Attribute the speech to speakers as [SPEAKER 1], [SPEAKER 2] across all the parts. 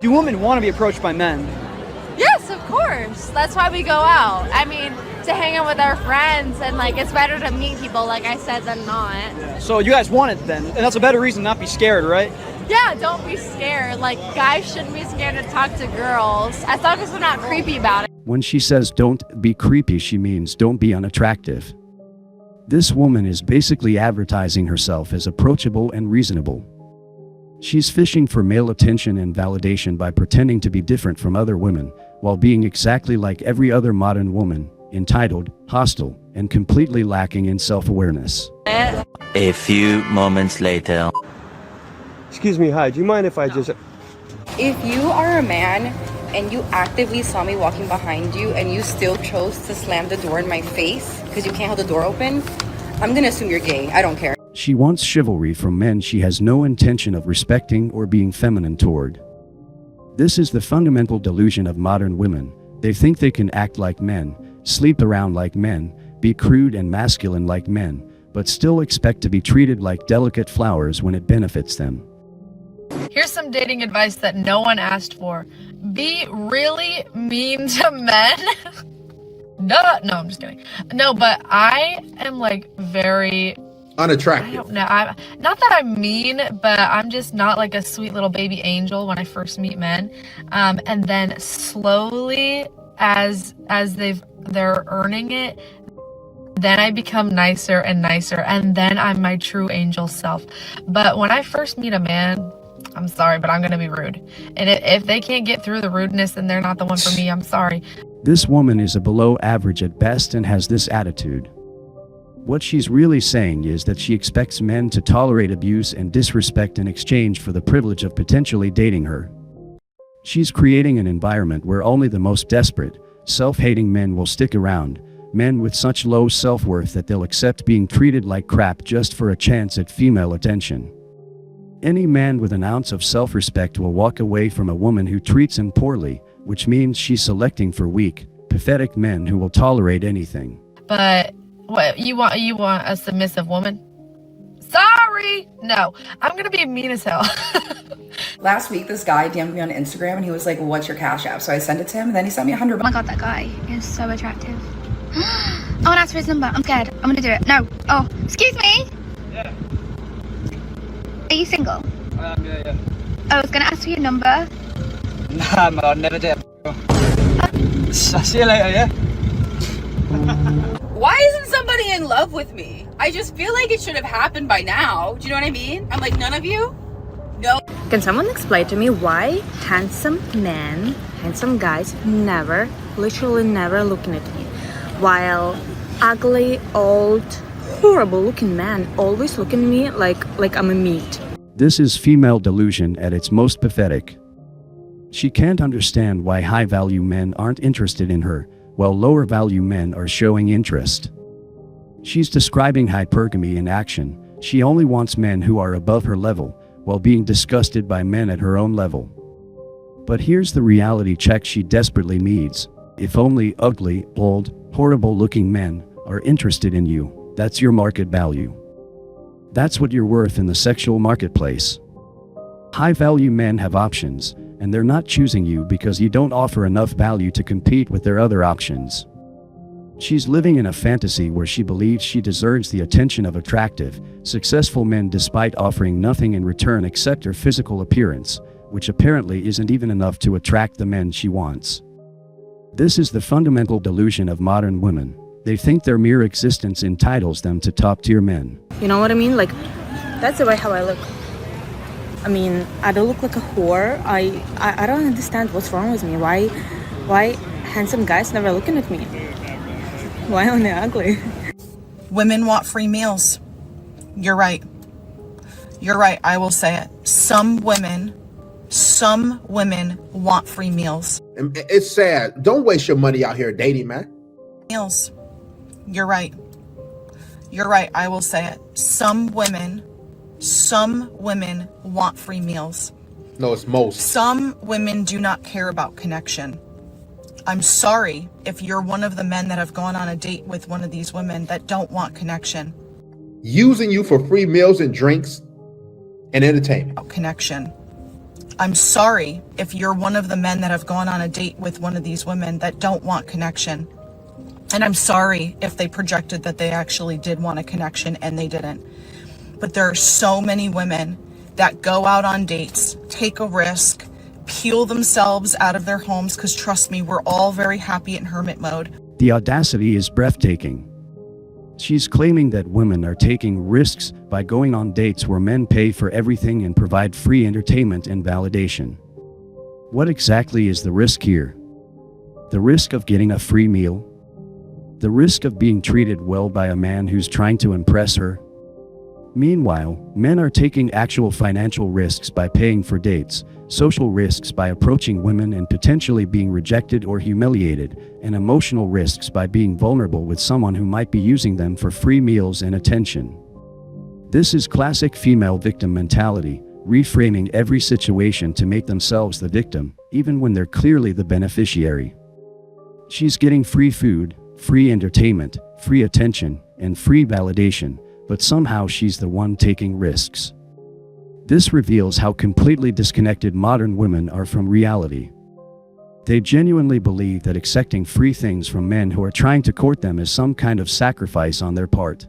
[SPEAKER 1] Do women want to be approached by men?
[SPEAKER 2] Yes, of course. That's why we go out. I mean, to hang out with our friends, and like it's better to meet people, like I said, than not.
[SPEAKER 1] Yeah. So you guys want it then, and that's a better reason not be scared, right?
[SPEAKER 2] Yeah, don't be scared. Like, guys shouldn't be scared to talk to girls as long as they're not creepy about it.
[SPEAKER 3] When she says don't be creepy, she means don't be unattractive. This woman is basically advertising herself as approachable and reasonable. She's fishing for male attention and validation by pretending to be different from other women, while being exactly like every other modern woman, entitled, hostile, and completely lacking in self-awareness.
[SPEAKER 4] A few moments later.
[SPEAKER 5] Excuse me, hi, do you mind if I just...
[SPEAKER 6] If you are a man and you actively saw me walking behind you and you still chose to slam the door in my face because you can't hold the door open, I'm gonna assume you're gay. I don't care.
[SPEAKER 3] She wants chivalry from men she has no intention of respecting or being feminine toward. This is the fundamental delusion of modern women. They think they can act like men, sleep around like men, be crude and masculine like men, but still expect to be treated like delicate flowers when it benefits them.
[SPEAKER 7] Here's some dating advice that no one asked for. Be really mean to men. No, I'm just kidding. No, but I am like very
[SPEAKER 8] unattractive.
[SPEAKER 7] I don't know. I'm not that I'm mean, but I'm just not like a sweet little baby angel when I first meet men. And then slowly, as they're earning it, then I become nicer and nicer, and then I'm my true angel self. But when I first meet a man, I'm sorry, but I'm gonna be rude. And if they can't get through the rudeness, then they're not the one for me. I'm sorry.
[SPEAKER 3] This woman is a below average at best and has this attitude. What she's really saying is that she expects men to tolerate abuse and disrespect in exchange for the privilege of potentially dating her. She's creating an environment where only the most desperate, self-hating men will stick around, men with such low self-worth that they'll accept being treated like crap just for a chance at female attention. Any man with an ounce of self-respect will walk away from a woman who treats him poorly, which means she's selecting for weak, pathetic men who will tolerate anything.
[SPEAKER 7] But what you want a submissive woman? Sorry, no, I'm gonna be mean as hell.
[SPEAKER 6] Last week, this guy DM'd me on Instagram and he was like, "What's your Cash App?" So I sent it to him and then he sent me $100.
[SPEAKER 9] Oh my god, that guy is so attractive. I want to ask for his number. I'm scared. I'm gonna do it. No. Oh, excuse me.
[SPEAKER 1] Yeah.
[SPEAKER 9] Are you single?
[SPEAKER 1] Yeah.
[SPEAKER 9] I was gonna ask for your number.
[SPEAKER 1] Nah, man, I'll never do it. See you later, yeah?
[SPEAKER 6] Why isn't somebody in love with me? I just feel like it should have happened by now. Do you know what I mean? I'm like, none of you? No.
[SPEAKER 10] Can someone explain to me why handsome men, handsome guys literally never looking at me, while ugly, old, horrible looking men always looking at me like I'm a meat?
[SPEAKER 3] This is female delusion at its most pathetic. She can't understand why high-value men aren't interested in her, while lower-value men are showing interest. She's describing hypergamy in action. She only wants men who are above her level, while being disgusted by men at her own level. But here's the reality check she desperately needs. If only ugly, old, horrible-looking men are interested in you, that's your market value. That's what you're worth in the sexual marketplace. High-value men have options, and they're not choosing you because you don't offer enough value to compete with their other options. She's living in a fantasy where she believes she deserves the attention of attractive, successful men despite offering nothing in return except her physical appearance, which apparently isn't even enough to attract the men she wants. This is the fundamental delusion of modern women. They think their mere existence entitles them to top-tier men.
[SPEAKER 10] You know what I mean? Like, that's the way how I look. I mean, I don't look like a whore. I don't understand what's wrong with me. Why handsome guys never looking at me? Why are they ugly?
[SPEAKER 11] Women want free meals. You're right. You're right. I will say it. Some women want free meals.
[SPEAKER 8] It's sad. Don't waste your money out here dating, man.
[SPEAKER 11] Meals. You're right. You're right. I will say it. Some women want free meals.
[SPEAKER 8] No, it's most.
[SPEAKER 11] Some women do not care about connection. I'm sorry if you're one of the men that have gone on a date with one of these women that don't want connection.
[SPEAKER 8] Using you for free meals and drinks and entertainment.
[SPEAKER 11] Connection. I'm sorry if you're one of the men that have gone on a date with one of these women that don't want connection. And I'm sorry if they projected that they actually did want a connection and they didn't. But there are so many women that go out on dates, take a risk, peel themselves out of their homes, because trust me, we're all very happy in hermit mode.
[SPEAKER 3] The audacity is breathtaking. She's claiming that women are taking risks by going on dates where men pay for everything and provide free entertainment and validation. What exactly is the risk here? The risk of getting a free meal? The risk of being treated well by a man who's trying to impress her? Meanwhile, men are taking actual financial risks by paying for dates, social risks by approaching women and potentially being rejected or humiliated, and emotional risks by being vulnerable with someone who might be using them for free meals and attention. This is classic female victim mentality, reframing every situation to make themselves the victim, even when they're clearly the beneficiary. She's getting free food, free entertainment, free attention, and free validation, but somehow she's the one taking risks. This reveals how completely disconnected modern women are from reality. They genuinely believe that accepting free things from men who are trying to court them is some kind of sacrifice on their part.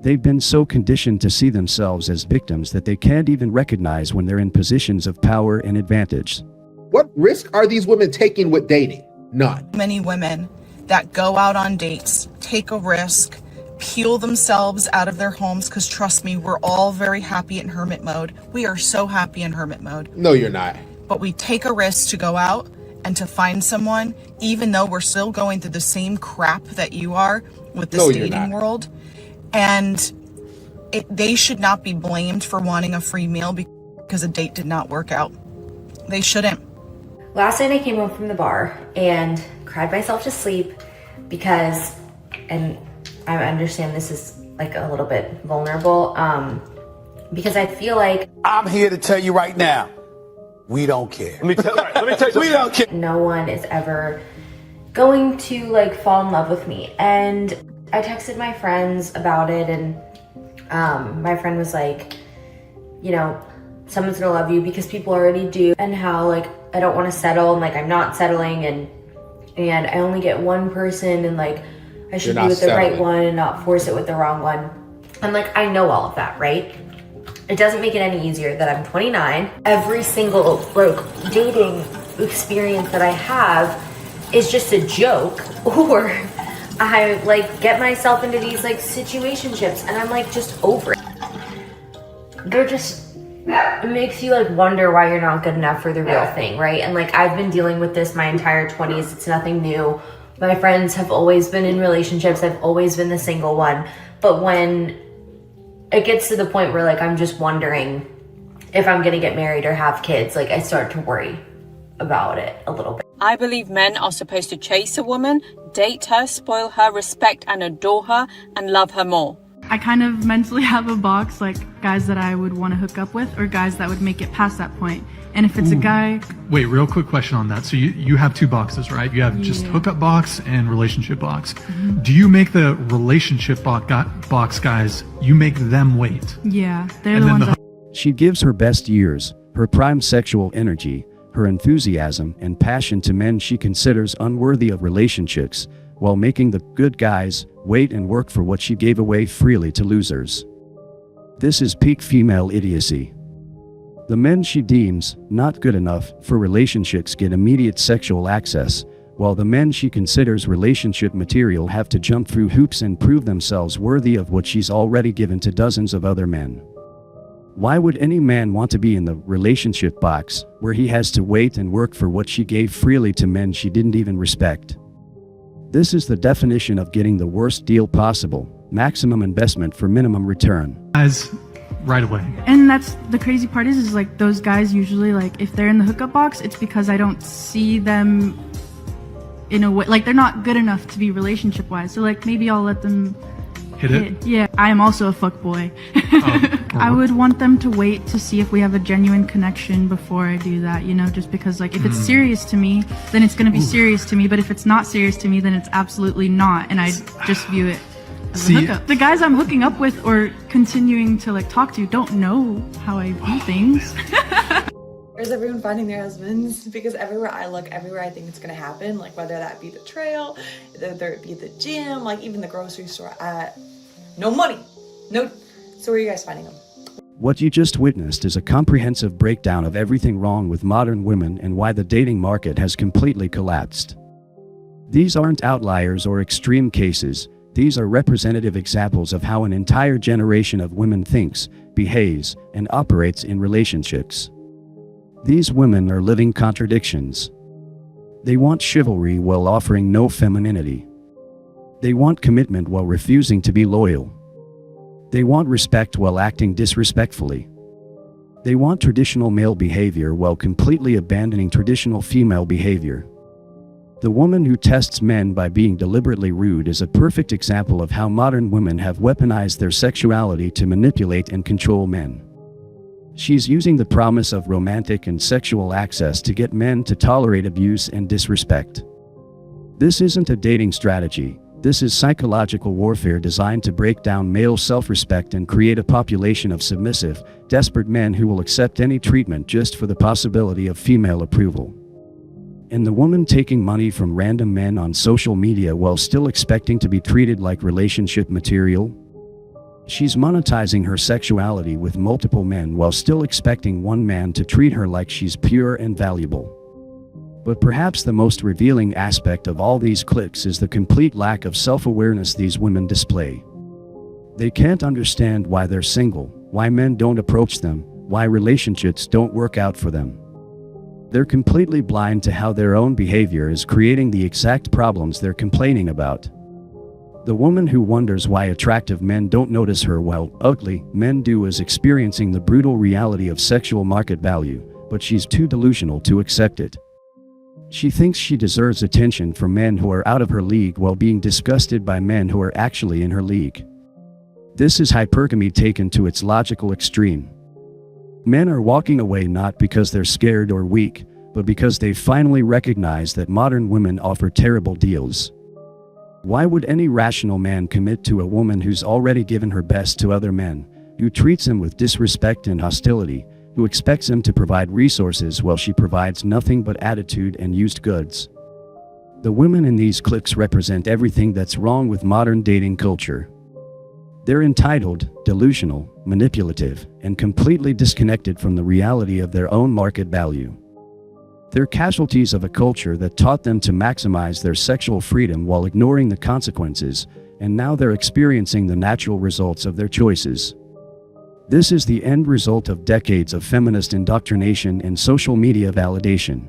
[SPEAKER 3] They've been so conditioned to see themselves as victims that they can't even recognize when they're in positions of power and advantage.
[SPEAKER 8] What risk are these women taking with dating? None.
[SPEAKER 11] Many women that go out on dates, take a risk, peel themselves out of their homes, because trust me, we're all very happy in hermit mode. We are so happy in hermit mode.
[SPEAKER 8] No, you're not.
[SPEAKER 11] But we take a risk to go out and to find someone, even though we're still going through the same crap that you are with this dating world. And they should not be blamed for wanting a free meal because a date did not work out. They shouldn't.
[SPEAKER 12] Last night I came home from the bar and cried myself to sleep because, and I understand this is like a little bit vulnerable, because I feel like
[SPEAKER 13] I'm here to tell you right now, we don't care. Let me tell you, we don't care.
[SPEAKER 12] No one is ever going to like fall in love with me. And I texted my friends about it, and my friend was like, you know, someone's gonna love you because people already do, and how like I don't want to settle, and like I'm not settling, and I only get one person, and like I should be with the right one and not force it with the wrong one. And like, I know all of that, right? It doesn't make it any easier that I'm 29. Every single like dating experience that I have is just a joke, or I like get myself into these like situationships and I'm like just over it. It makes you like wonder why you're not good enough for the real thing, right? And like I've been dealing with this my entire 20s. It's nothing new. My friends have always been in relationships. I've always been the single one. But when it gets to the point where like I'm just wondering if I'm gonna get married or have kids, like I start to worry about it a little bit.
[SPEAKER 14] I believe men are supposed to chase a woman, date her, spoil her, respect and adore her, and love her more.
[SPEAKER 15] I kind of mentally have a box, like guys that I would want to hook up with or guys that would make it past that point. And if it's a guy...
[SPEAKER 16] Wait, real quick question on that. So you have two boxes, right? You have just hookup box and relationship box. Mm-hmm. Do you make the relationship box guys, you make them wait?
[SPEAKER 15] Yeah, they're the ones that...
[SPEAKER 3] She gives her best years, her prime sexual energy, her enthusiasm and passion to men she considers unworthy of relationships, while making the good guys wait and work for what she gave away freely to losers. This is peak female idiocy. The men she deems not good enough for relationships get immediate sexual access, while the men she considers relationship material have to jump through hoops and prove themselves worthy of what she's already given to dozens of other men. Why would any man want to be in the relationship box, where he has to wait and work for what she gave freely to men she didn't even respect? This is the definition of getting the worst deal possible, maximum investment for minimum return.
[SPEAKER 16] Guys, right away.
[SPEAKER 15] And that's the crazy part is like those guys usually, like if they're in the hookup box, it's because I don't see them in a way, like they're not good enough to be relationship wise. So like maybe I'll let them
[SPEAKER 16] hit it.
[SPEAKER 15] Yeah, I am also a fuckboy. I would want them to wait to see if we have a genuine connection before I do that, you know, just because like if it's serious to me, then it's going to be serious to me. But if it's not serious to me, then it's absolutely not. And I just view it as a hookup. The guys I'm hooking up with or continuing to like talk to don't know how I view things.
[SPEAKER 17] Where's everyone finding their husbands? Because everywhere I look, everywhere I think it's gonna happen, like whether that be the trail, whether it be the gym, like even the grocery store, no money, no. So where are you guys finding them?
[SPEAKER 3] What you just witnessed is a comprehensive breakdown of everything wrong with modern women and why the dating market has completely collapsed. These aren't outliers or extreme cases, these are representative examples of how an entire generation of women thinks, behaves, and operates in relationships. These women are living contradictions. They want chivalry while offering no femininity. They want commitment while refusing to be loyal. They want respect while acting disrespectfully. They want traditional male behavior while completely abandoning traditional female behavior. The woman who tests men by being deliberately rude is a perfect example of how modern women have weaponized their sexuality to manipulate and control men. She's using the promise of romantic and sexual access to get men to tolerate abuse and disrespect. This isn't a dating strategy, this is psychological warfare designed to break down male self-respect and create a population of submissive, desperate men who will accept any treatment just for the possibility of female approval. And the woman taking money from random men on social media while still expecting to be treated like relationship material? She's monetizing her sexuality with multiple men while still expecting one man to treat her like she's pure and valuable. But perhaps the most revealing aspect of all these clips is the complete lack of self-awareness these women display. They can't understand why they're single, why men don't approach them, why relationships don't work out for them. They're completely blind to how their own behavior is creating the exact problems they're complaining about. The woman who wonders why attractive men don't notice her while ugly men do is experiencing the brutal reality of sexual market value, but she's too delusional to accept it. She thinks she deserves attention from men who are out of her league while being disgusted by men who are actually in her league. This is hypergamy taken to its logical extreme. Men are walking away not because they're scared or weak, but because they finally recognize that modern women offer terrible deals. Why would any rational man commit to a woman who's already given her best to other men, who treats him with disrespect and hostility, who expects him to provide resources while she provides nothing but attitude and used goods? The women in these clips represent everything that's wrong with modern dating culture. They're entitled, delusional, manipulative, and completely disconnected from the reality of their own market value. They're casualties of a culture that taught them to maximize their sexual freedom while ignoring the consequences, and now they're experiencing the natural results of their choices. This is the end result of decades of feminist indoctrination and social media validation.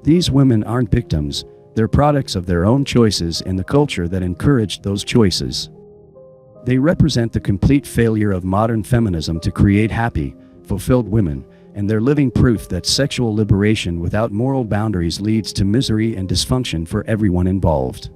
[SPEAKER 3] These women aren't victims, they're products of their own choices and the culture that encouraged those choices. They represent the complete failure of modern feminism to create happy, fulfilled women, and they're living proof that sexual liberation without moral boundaries leads to misery and dysfunction for everyone involved.